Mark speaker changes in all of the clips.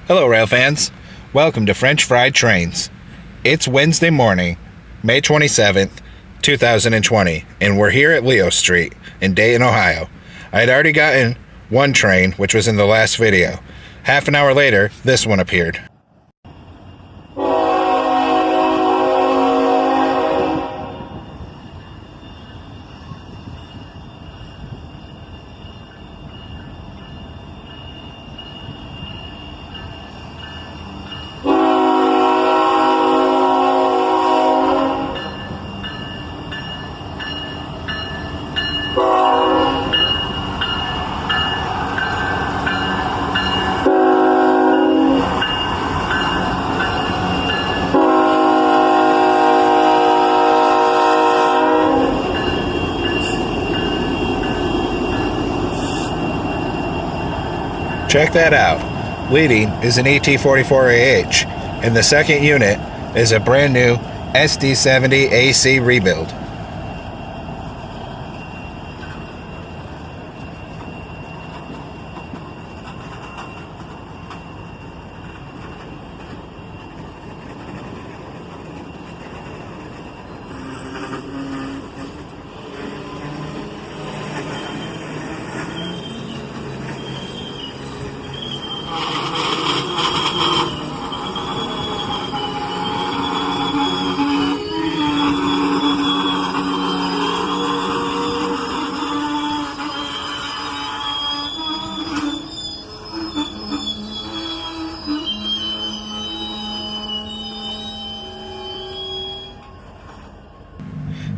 Speaker 1: Hello, rail fans. Welcome to French Fried Trains. It's Wednesday morning, May 27th, 2020, and we're here at Leo Street in Dayton, Ohio. I had already gotten one train, which was in the last video. Half an hour later, this one appeared. Check that out. Leading is an ET44AH, and the second unit is a brand new SD70 AC rebuild.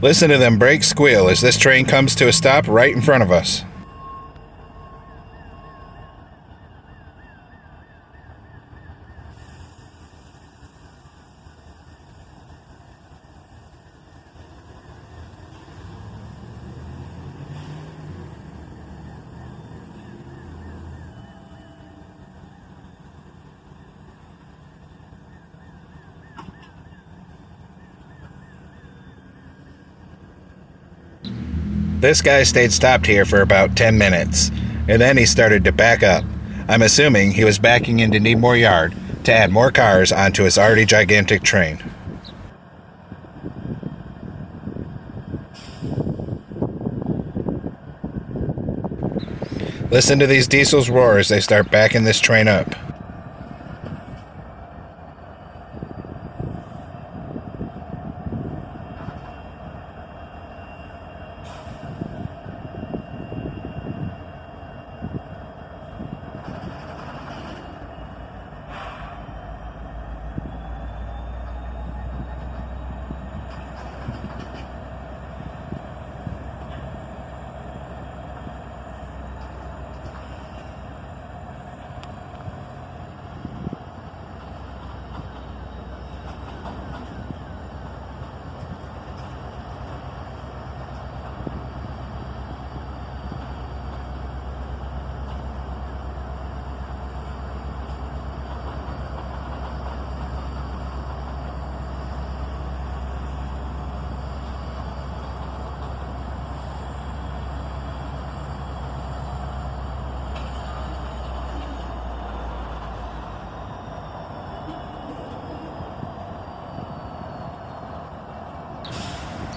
Speaker 1: Listen to them brakes squeal as this train comes to a stop right in front of us. This guy stayed stopped here for about 10 minutes, and then he started to back up. I'm assuming he was backing in to need more yard to add more cars onto his already gigantic train. Listen to these diesels roar as they start backing this train up.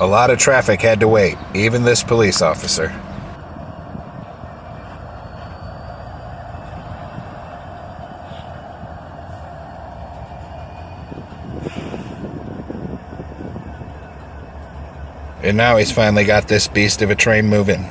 Speaker 1: A lot of traffic had to wait, even this police officer. And now he's finally got this beast of a train moving.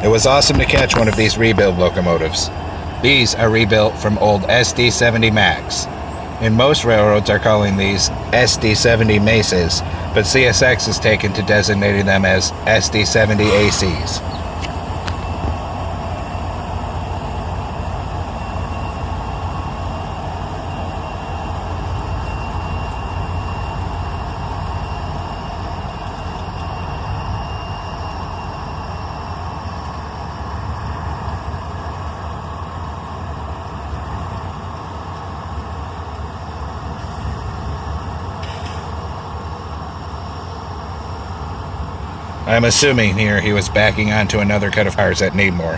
Speaker 1: It was awesome to catch one of these rebuild locomotives. These are rebuilt from old SD70 Max. and most railroads are calling these SD70 Mesas, but CSX has taken to designating them as SD70 ACs. I'm assuming here he was backing onto another cut of cars that need more.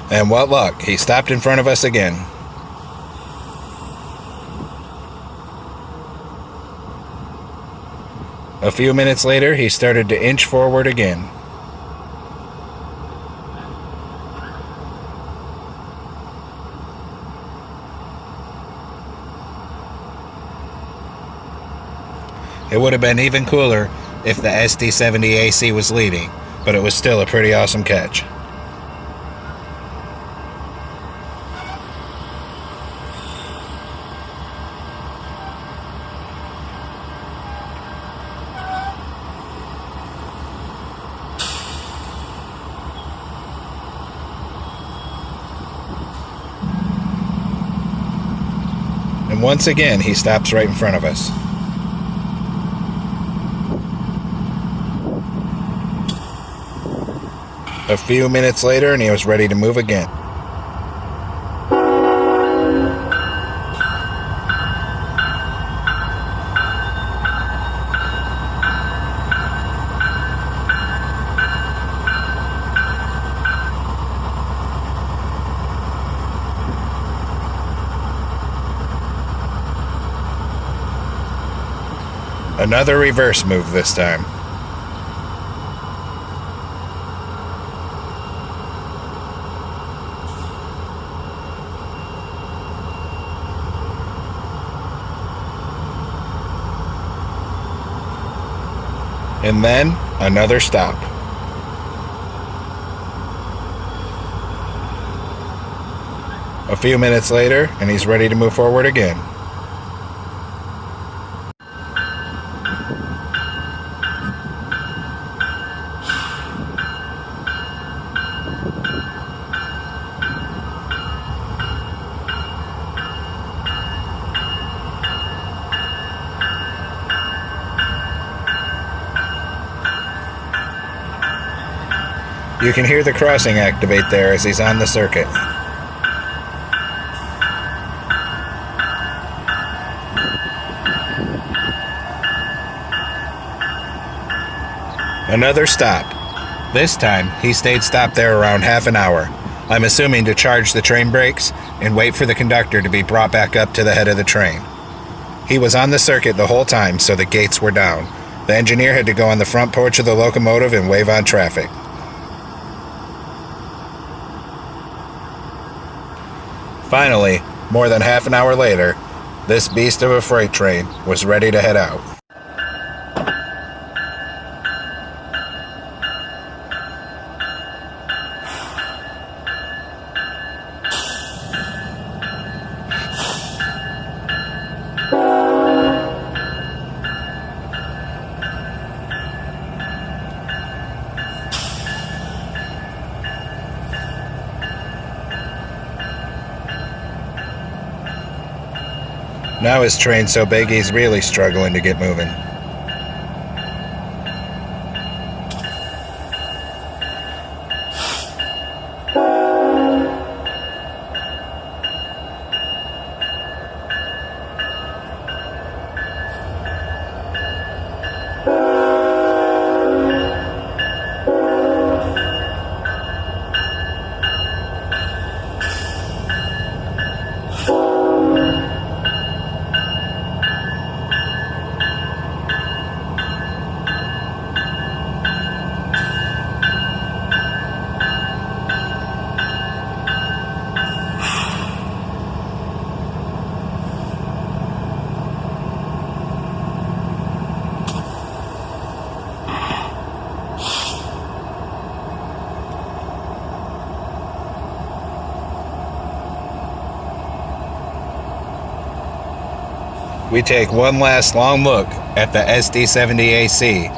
Speaker 1: And what luck, he stopped in front of us again. A few minutes later, he started to inch forward again. It would have been even cooler if the SD70 AC was leading, but it was still a pretty awesome catch. And once again, he stops right in front of us. A few minutes later, and he was ready to move again. Another reverse move this time. And then another stop. A few minutes later, and he's ready to move forward again. You can hear the crossing activate there as he's on the circuit. Another stop. This time, he stayed stopped there around half an hour. I'm assuming to charge the train brakes and wait for the conductor to be brought back up to the head of the train. He was on the circuit the whole time, so the gates were down. The engineer had to go on the front porch of the locomotive and wave on traffic. Finally, more than half an hour later, this beast of a freight train was ready to head out. Now his train's so big he's really struggling to get moving. we take one last long look at the SD70AC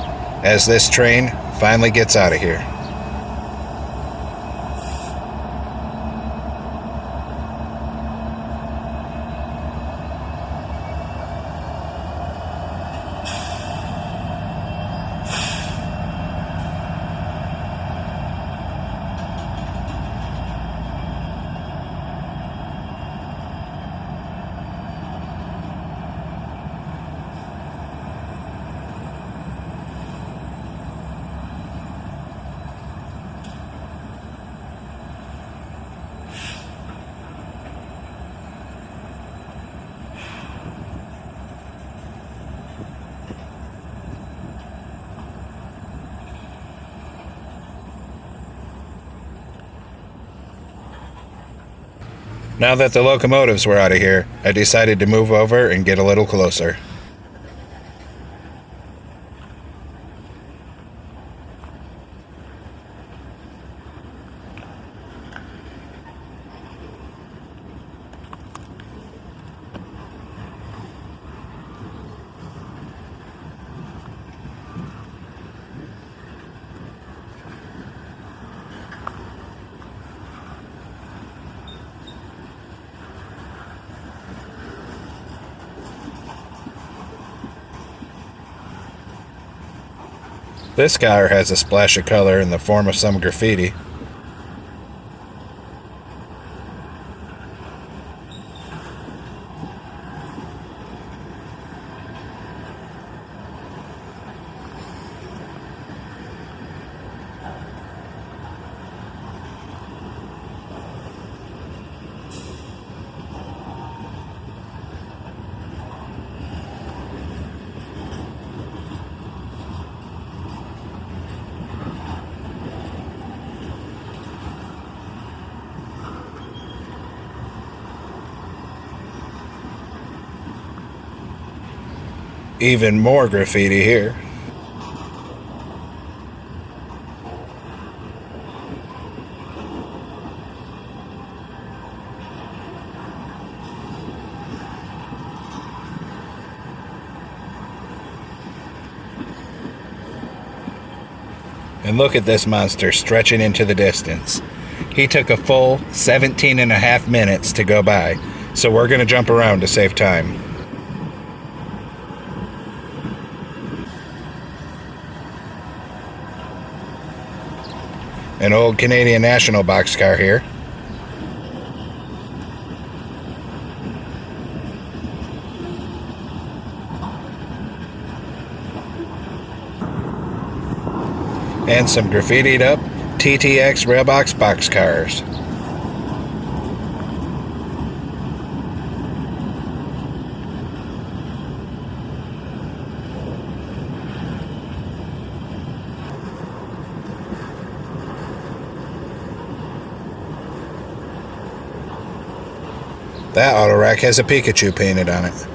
Speaker 1: as this train finally gets out of here. Now that the locomotives were out of here, I decided to move over and get a little closer. This car has a splash of color in the form of some graffiti. Even more graffiti here. And look at this monster stretching into the distance. He took a full 17 and a half minutes to go by, so we're going to jump around to save time. An old Canadian National boxcar here. And some graffitied up TTX Railbox boxcars. That auto rack has a Pikachu painted on it.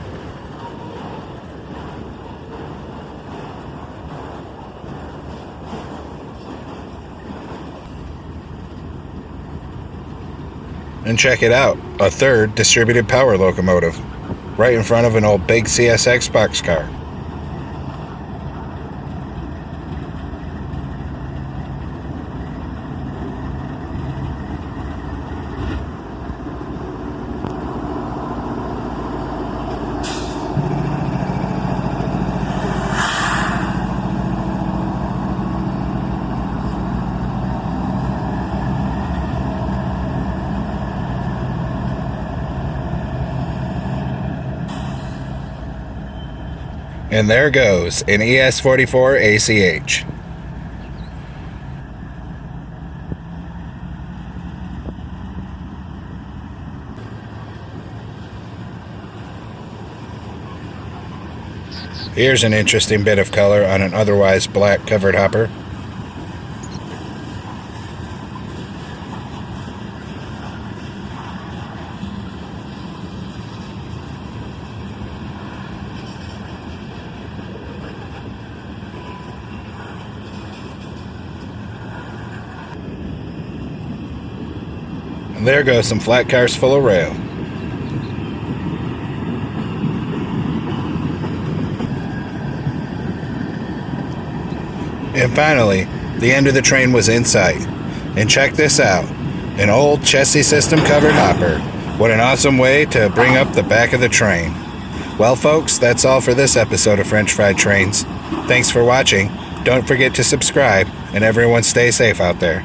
Speaker 1: And check it out, a third distributed power locomotive, right in front of an old big CSX boxcar. And there goes an ES44 ACH. Here's an interesting bit of color on an otherwise black covered hopper. And there goes some flat cars full of rail. And finally, the end of the train was in sight. And check this out, an old chassis system covered hopper. What an awesome way to bring up the back of the train. Well, folks, that's all for this episode of French Fried Trains. Thanks for watching. Don't forget to subscribe, and everyone stay safe out there.